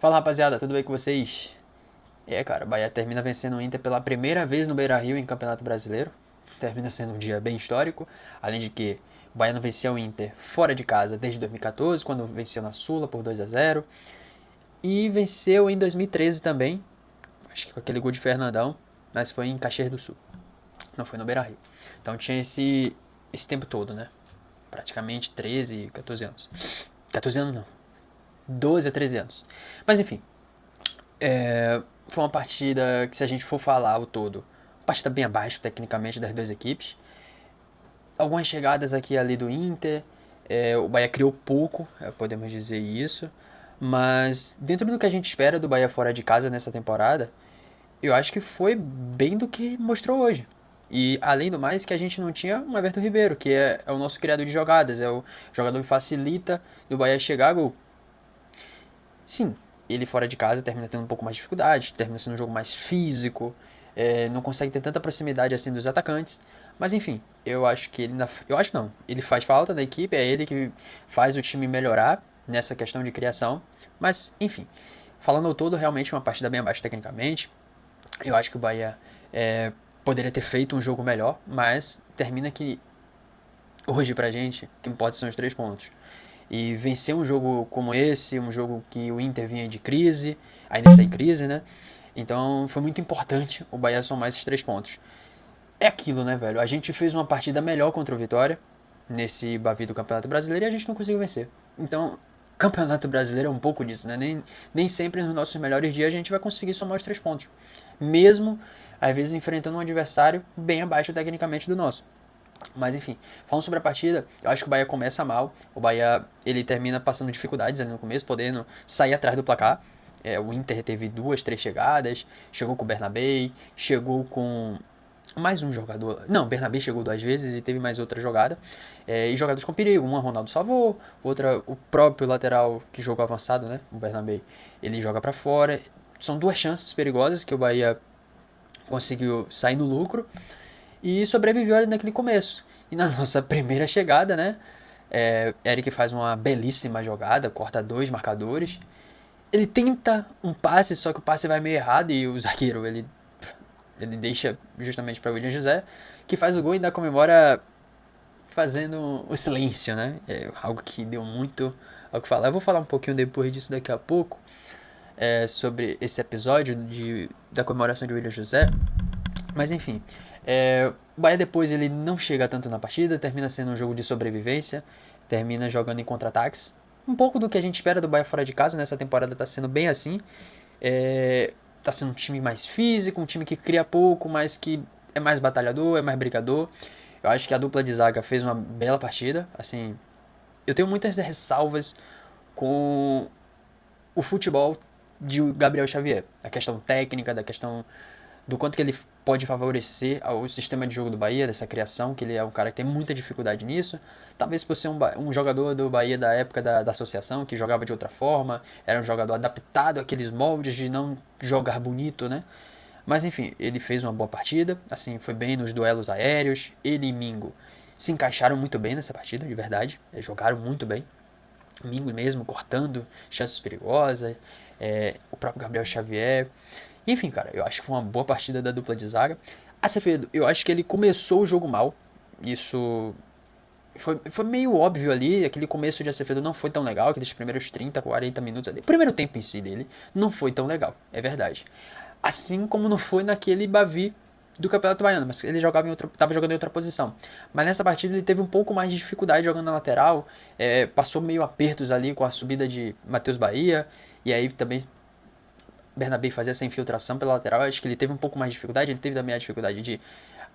Fala rapaziada, tudo bem com vocês? Cara, o Bahia termina vencendo o Inter pela primeira vez no Beira-Rio em Campeonato Brasileiro. Termina sendo um dia bem histórico, além de que o Bahia não venceu o Inter fora de casa desde 2014, quando venceu na Sula por 2-0. E venceu em 2013 também, acho que com aquele gol de Fernandão, mas foi em Caxias do Sul, não foi no Beira-Rio. Então tinha esse tempo todo, né? Praticamente 13, 14 anos. 14 anos não, 12 a 13 anos. Mas enfim, foi uma partida que, se a gente for falar o todo, uma partida bem abaixo tecnicamente das duas equipes. Algumas chegadas aqui e ali do Inter, o Bahia criou pouco, podemos dizer isso. Mas dentro do que a gente espera do Bahia fora de casa nessa temporada, eu acho que foi bem do que mostrou hoje. E além do mais, que a gente não tinha o Everton Ribeiro, que é o nosso criador de jogadas, é o jogador que facilita do Bahia chegar a gol. Sim, ele fora de casa termina tendo um pouco mais de dificuldade, termina sendo um jogo mais físico, não consegue ter tanta proximidade assim dos atacantes. Mas enfim, eu acho que ele. Eu acho não, ele faz falta da equipe, é ele que faz o time melhorar nessa questão de criação. Mas enfim, falando ao todo, realmente uma partida bem abaixo tecnicamente. Eu acho que o Bahia poderia ter feito um jogo melhor, mas termina que hoje pra gente, o que importa são os 3 pontos. E vencer um jogo como esse, um jogo que o Inter vinha de crise, ainda está em crise, né? Então foi muito importante o Bahia somar esses 3 pontos. É aquilo, né, velho? A gente fez uma partida melhor contra o Vitória nesse Bavi do Campeonato Brasileiro e a gente não conseguiu vencer. Então, Campeonato Brasileiro é um pouco disso, né? Nem sempre nos nossos melhores dias a gente vai conseguir somar os 3 pontos. Mesmo, às vezes, enfrentando um adversário bem abaixo tecnicamente do nosso. Mas enfim, falando sobre a partida, eu acho que o Bahia começa mal. O Bahia ele termina passando dificuldades ali no começo, podendo sair atrás do placar. O Inter teve 2, 3 chegadas, chegou com o Bernabé, chegou com mais um jogador. Não, o Bernabé chegou 2 vezes e teve mais outra jogada. E jogadas com perigo. Uma Ronaldo salvou, outra o próprio lateral que jogou avançado, né? O Bernabé, ele joga para fora. São 2 chances perigosas que o Bahia conseguiu sair no lucro e sobreviveu ali naquele começo. E na nossa primeira chegada, né? Eric faz uma belíssima jogada, corta 2 marcadores. Ele tenta um passe, só que o passe vai meio errado e o zagueiro ele deixa justamente para William José, que faz o gol e ainda comemora fazendo o silêncio, né? É algo que deu muito ao que falar. Eu vou falar um pouquinho depois disso daqui a pouco, sobre esse episódio da comemoração de William José. Mas enfim, o Bahia depois ele não chega tanto na partida, termina sendo um jogo de sobrevivência, termina jogando em contra-ataques. Um pouco do que a gente espera do Bahia fora de casa, nessa temporada tá sendo bem assim. Tá sendo um time mais físico, um time que cria pouco, mas que é mais batalhador, é mais brigador. Eu acho que a dupla de zaga fez uma bela partida. Assim, eu tenho muitas ressalvas com o futebol de Gabriel Xavier. A questão técnica, da questão do quanto que ele pode favorecer ao sistema de jogo do Bahia, dessa criação, que ele é um cara que tem muita dificuldade nisso. Talvez por ser um jogador do Bahia da época da associação, que jogava de outra forma, era um jogador adaptado àqueles moldes de não jogar bonito, né? Mas enfim, ele fez uma boa partida, assim, foi bem nos duelos aéreos, ele e Mingo se encaixaram muito bem nessa partida, de verdade, jogaram muito bem. Mingo mesmo, cortando chances perigosas, o próprio Gabriel Xavier. Enfim, cara, eu acho que foi uma boa partida da dupla de zaga. Acevedo, eu acho que ele começou o jogo mal. Isso foi meio óbvio ali. Aquele começo de Acevedo não foi tão legal. Aqueles primeiros 30, 40 minutos ali. O primeiro tempo em si dele não foi tão legal, é verdade. Assim como não foi naquele Bavi do Campeonato Baiano, mas ele estava jogando em outra posição. Mas nessa partida ele teve um pouco mais de dificuldade jogando na lateral, passou meio apertos ali com a subida de Matheus Bahia, e aí também Bernabé fazia essa infiltração pela lateral. Acho que ele teve um pouco mais de dificuldade, ele teve também a dificuldade de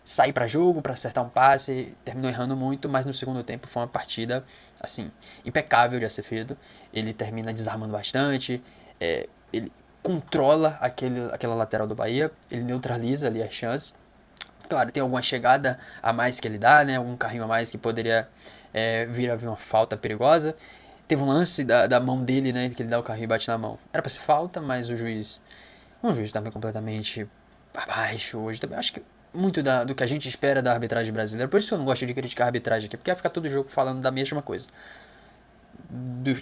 sair para jogo, para acertar um passe, terminou errando muito, mas no segundo tempo foi uma partida assim impecável de Acevedo. Ele termina desarmando bastante, ele controla aquela lateral do Bahia, ele neutraliza ali as chances. Claro, tem alguma chegada a mais que ele dá, né? Algum carrinho a mais que poderia vir a vir uma falta perigosa. Teve um lance da mão dele, né? Que ele dá o carrinho e bate na mão. Era pra ser falta, mas o juiz. Um juiz também completamente abaixo hoje. Também acho que muito do que a gente espera da arbitragem brasileira. Por isso que eu não gosto de criticar a arbitragem aqui, porque vai ficar todo jogo falando da mesma coisa.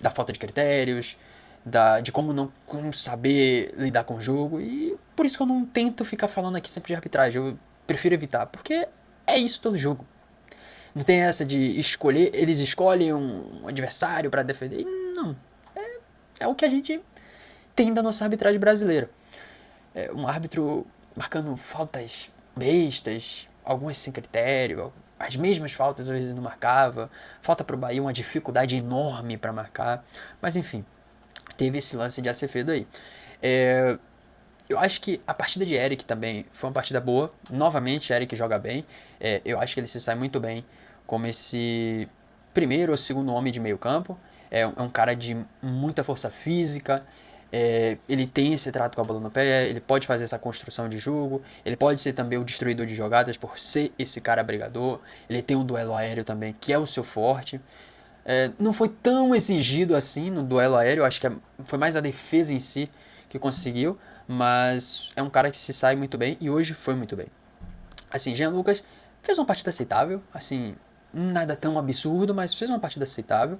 Da falta de critérios, de como saber lidar com o jogo. E por isso que eu não tento ficar falando aqui sempre de arbitragem. Eu prefiro evitar, porque é isso todo jogo. Não tem essa de escolher, eles escolhem um adversário para defender. Não. É o que a gente tem da nossa arbitragem brasileira. Um árbitro marcando faltas bestas, algumas sem critério, as mesmas faltas às vezes não marcava. Falta pro Bahia uma dificuldade enorme para marcar. Mas enfim, teve esse lance de Acevedo aí. Eu acho que a partida de Eric também foi uma partida boa. Novamente, Eric joga bem. Eu acho que ele se sai muito bem como esse primeiro ou segundo homem de meio campo. É um cara de muita força física. Ele tem esse trato com a bola no pé. Ele pode fazer essa construção de jogo. Ele pode ser também o destruidor de jogadas por ser esse cara brigador. Ele tem um duelo aéreo também, que é o seu forte. Não foi tão exigido assim no duelo aéreo. Acho que foi mais a defesa em si que conseguiu. Mas é um cara que se sai muito bem e hoje foi muito bem. Assim, Jean Lucas fez uma partida aceitável. Assim, nada tão absurdo, mas fez uma partida aceitável.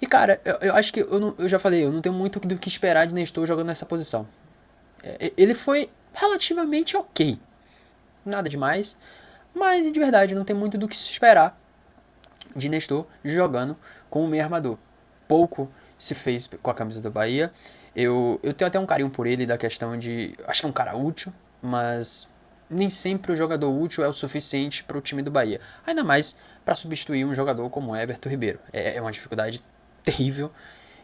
E cara, eu acho que eu já falei, eu não tenho muito do que esperar de Nestor jogando nessa posição. Ele foi relativamente ok. Nada demais. Mas de verdade, não tem muito do que se esperar de Nestor jogando com o meio armador. Pouco se fez com a camisa do Bahia. Eu tenho até um carinho por ele da questão de. Acho que é um cara útil, mas nem sempre o jogador útil é o suficiente para o time do Bahia. Ainda mais para substituir um jogador como Everton Ribeiro. É uma dificuldade terrível.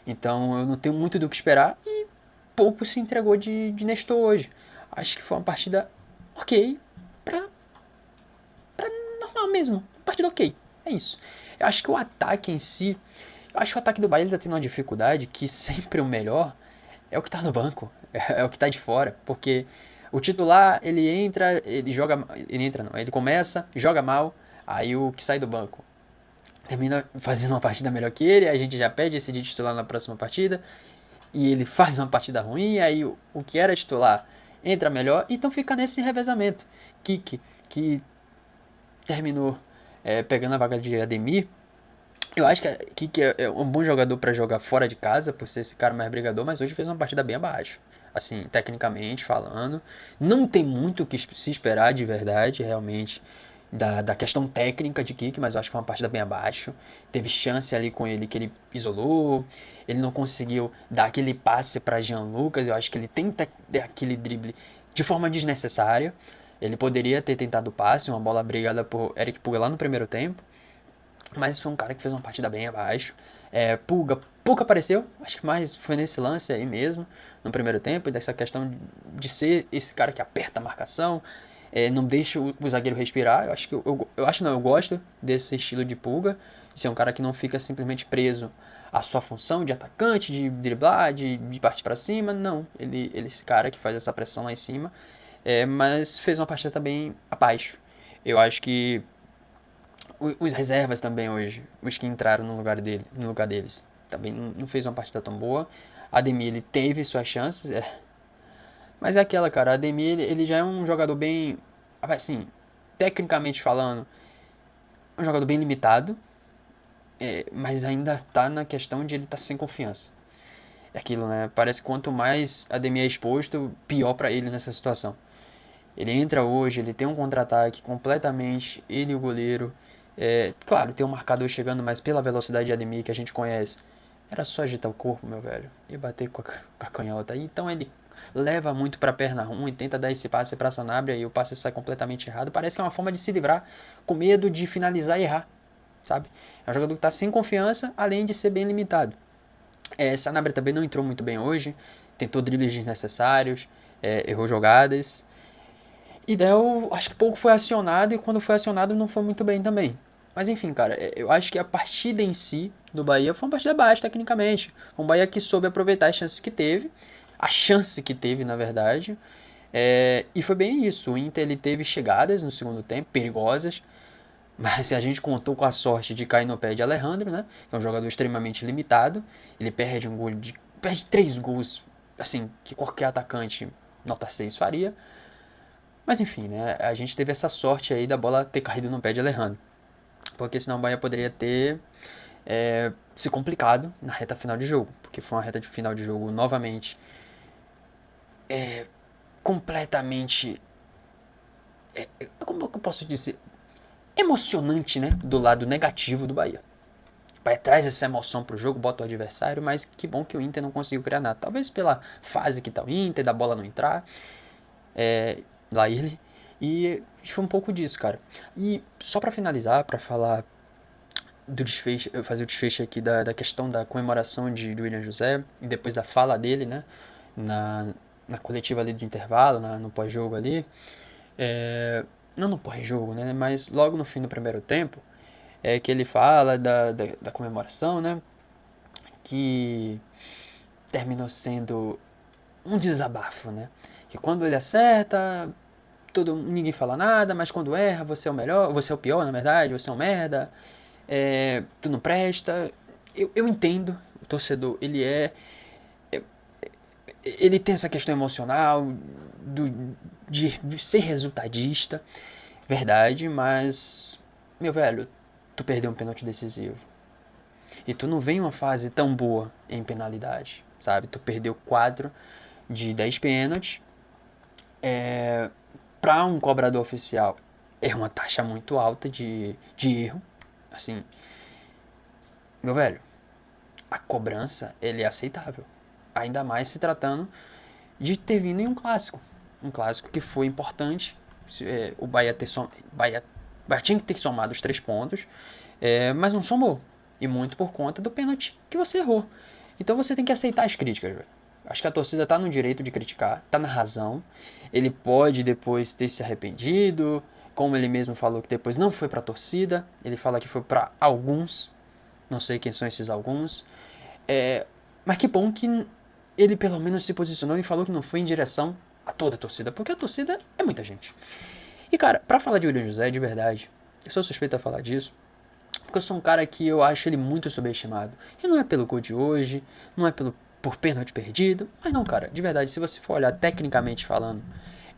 Então eu não tenho muito do que esperar e pouco se entregou de Nestor hoje. Acho que foi uma partida ok pra normal mesmo. Partida ok. É isso. Eu acho que o ataque em si. Eu acho que o ataque do Bahia ele tá tendo uma dificuldade que sempre o melhor é o que tá no banco. É o que tá de fora. Porque o titular, ele entra, ele joga. Ele entra não, ele começa, joga mal. Aí o que sai do banco termina fazendo uma partida melhor que ele. A gente já pede esse de titular na próxima partida. E ele faz uma partida ruim. Aí o que era titular entra melhor. Então fica nesse revezamento. Kiki, que terminou pegando a vaga de Ademir. Eu acho que é um bom jogador para jogar fora de casa, por ser esse cara mais brigador, mas hoje fez uma partida bem abaixo. Assim, tecnicamente falando. Não tem muito o que se esperar de verdade, realmente, da questão técnica de Kik, mas eu acho que foi uma partida bem abaixo. Teve chance ali com ele que ele isolou, ele não conseguiu dar aquele passe para Jean Lucas, eu acho que ele tenta dar aquele drible de forma desnecessária. Ele poderia ter tentado o passe, uma bola brigada por Eric Puga lá no primeiro tempo. Mas foi um cara que fez uma partida bem abaixo. Puga apareceu, acho que mais foi nesse lance aí mesmo, no primeiro tempo, dessa questão de ser esse cara que aperta a marcação, não deixa o zagueiro respirar. Eu acho que eu acho não, eu gosto desse estilo de Puga, de ser um cara que não fica simplesmente preso à sua função de atacante, de driblar, de partir para cima. Não, ele é esse cara que faz essa pressão lá em cima, mas fez uma partida também abaixo. Eu acho que os reservas também hoje, os que entraram no lugar deles, também não fez uma partida tão boa. Ademir ele teve suas chances, mas é aquela, cara, Ademir ele já é um jogador bem, assim, tecnicamente falando, um jogador bem limitado, mas ainda tá na questão de ele tá sem confiança. É aquilo, né? Parece que quanto mais Ademir é exposto, pior para ele nessa situação. Ele entra hoje, ele tem um contra-ataque completamente, ele e o goleiro. Claro, tem um marcador chegando, mas pela velocidade de Ademir que a gente conhece, era só agitar o corpo, meu velho, e bater com a canhota. Então ele leva muito pra perna ruim, tenta dar esse passe pra Sanabria e o passe sai completamente errado. Parece que é uma forma de se livrar, com medo de finalizar e errar, sabe? É um jogador que tá sem confiança, além de ser bem limitado. Sanabria também não entrou muito bem hoje, tentou dribles desnecessários, errou jogadas. E daí eu acho que pouco foi acionado e quando foi acionado não foi muito bem também. Mas enfim, cara, eu acho que a partida em si do Bahia foi uma partida baixa tecnicamente. Um Bahia que soube aproveitar as chances que teve, a chance que teve, na verdade. E foi bem isso. O Inter ele teve chegadas no segundo tempo, perigosas. Mas se a gente contou com a sorte de cair no pé de Alejandro, né? Que é um jogador extremamente limitado. Ele perde um gol perde 3 gols, assim, que qualquer atacante nota 6 faria. Mas enfim, né? A gente teve essa sorte aí da bola ter caído no pé de Alejandro. Porque senão o Bahia poderia ter se complicado na reta final de jogo. Porque porque foi uma reta de final de jogo novamente completamente, como eu posso dizer, emocionante, né? Do lado negativo do Bahia. O Bahia traz essa emoção pro jogo, bota o adversário, mas que bom que o Inter não conseguiu criar nada. Talvez pela fase que tá o Inter, da bola não entrar, lá ele. E foi um pouco disso, cara. E só pra finalizar, pra falar do desfecho, eu fazer o desfecho aqui da questão da comemoração do William José, e depois da fala dele, né? Na, na coletiva ali do intervalo, no pós-jogo ali. Não no pós-jogo, né? Mas logo no fim do primeiro tempo, que ele fala da comemoração, né? Que terminou sendo um desabafo, né? Que quando ele acerta, ninguém fala nada, mas quando erra, você é o melhor, você é o pior, na verdade, você é um merda, tu não presta. Eu entendo, o torcedor, ele tem essa questão emocional de ser resultadista, verdade, mas, meu velho, tu perdeu um pênalti decisivo. E tu não vem uma fase tão boa em penalidade, sabe? Tu perdeu 4 de 10 pênaltis. Pra um cobrador oficial, é uma taxa muito alta de erro. Assim, meu velho, a cobrança ele é aceitável. Ainda mais se tratando de ter vindo em um clássico. Um clássico que foi importante. O Bahia tinha que ter somado os 3 pontos, mas não somou. E muito por conta do pênalti que você errou. Então você tem que aceitar as críticas, velho. Acho que a torcida tá no direito de criticar, tá na razão. Ele pode depois ter se arrependido, como ele mesmo falou que depois não foi pra torcida. Ele fala que foi pra alguns, não sei quem são esses alguns. Mas que bom que ele pelo menos se posicionou e falou que não foi em direção a toda a torcida, porque a torcida é muita gente. E cara, pra falar de William José, de verdade, eu sou suspeito a falar disso, porque eu sou um cara que eu acho ele muito subestimado. E não é pelo gol de hoje, não é por pênalti perdido, mas não, cara, de verdade, se você for olhar tecnicamente falando,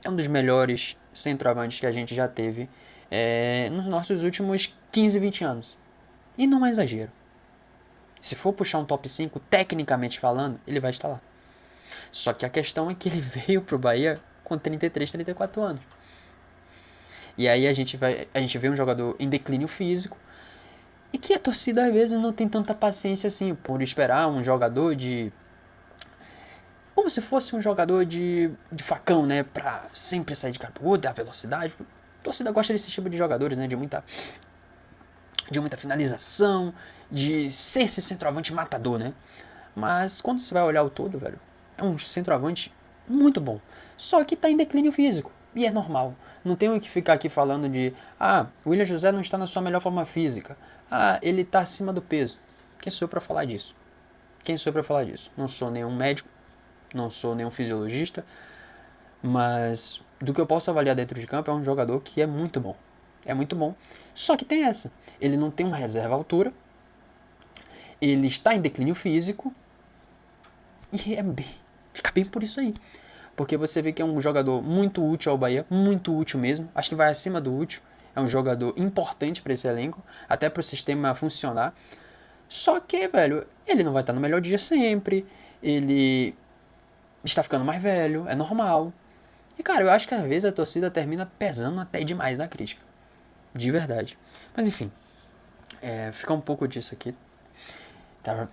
é um dos melhores centroavantes que a gente já teve nos nossos últimos 15, 20 anos. E não é exagero. Se for puxar um top 5, tecnicamente falando, ele vai estar lá. Só que a questão é que ele veio pro Bahia com 33, 34 anos. E aí a gente vê um jogador em declínio físico e que a torcida às vezes não tem tanta paciência assim por esperar um jogador de como se fosse um jogador de facão, né, pra sempre sair de cara, da velocidade. A torcida gosta desse tipo de jogadores, né, de muita finalização, de ser esse centroavante matador, né? Mas quando você vai olhar o todo, velho, é um centroavante muito bom. Só que tá em declínio físico. E é normal. Não tenho que ficar aqui falando o William José não está na sua melhor forma física. Ele tá acima do peso. Quem sou eu pra falar disso? Quem sou eu pra falar disso? Não sou nenhum médico, não sou nenhum fisiologista, mas do que eu posso avaliar dentro de campo é um jogador que é muito bom. É muito bom. Só que tem essa. Ele não tem uma reserva à altura. Ele está em declínio físico. E fica bem por isso aí. Porque você vê que é um jogador muito útil ao Bahia. Muito útil mesmo. Acho que vai acima do útil. É um jogador importante para esse elenco. Até para o sistema funcionar. Só que, velho, ele não vai estar no melhor dia sempre. Ele está ficando mais velho. É normal. E, cara, eu acho que às vezes a torcida termina pesando até demais na crítica. De verdade. Mas, enfim. Fica um pouco disso aqui.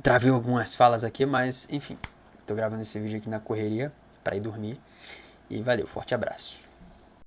Travei algumas falas aqui, mas, enfim. Tô gravando esse vídeo aqui na correria para ir dormir. E valeu, forte abraço.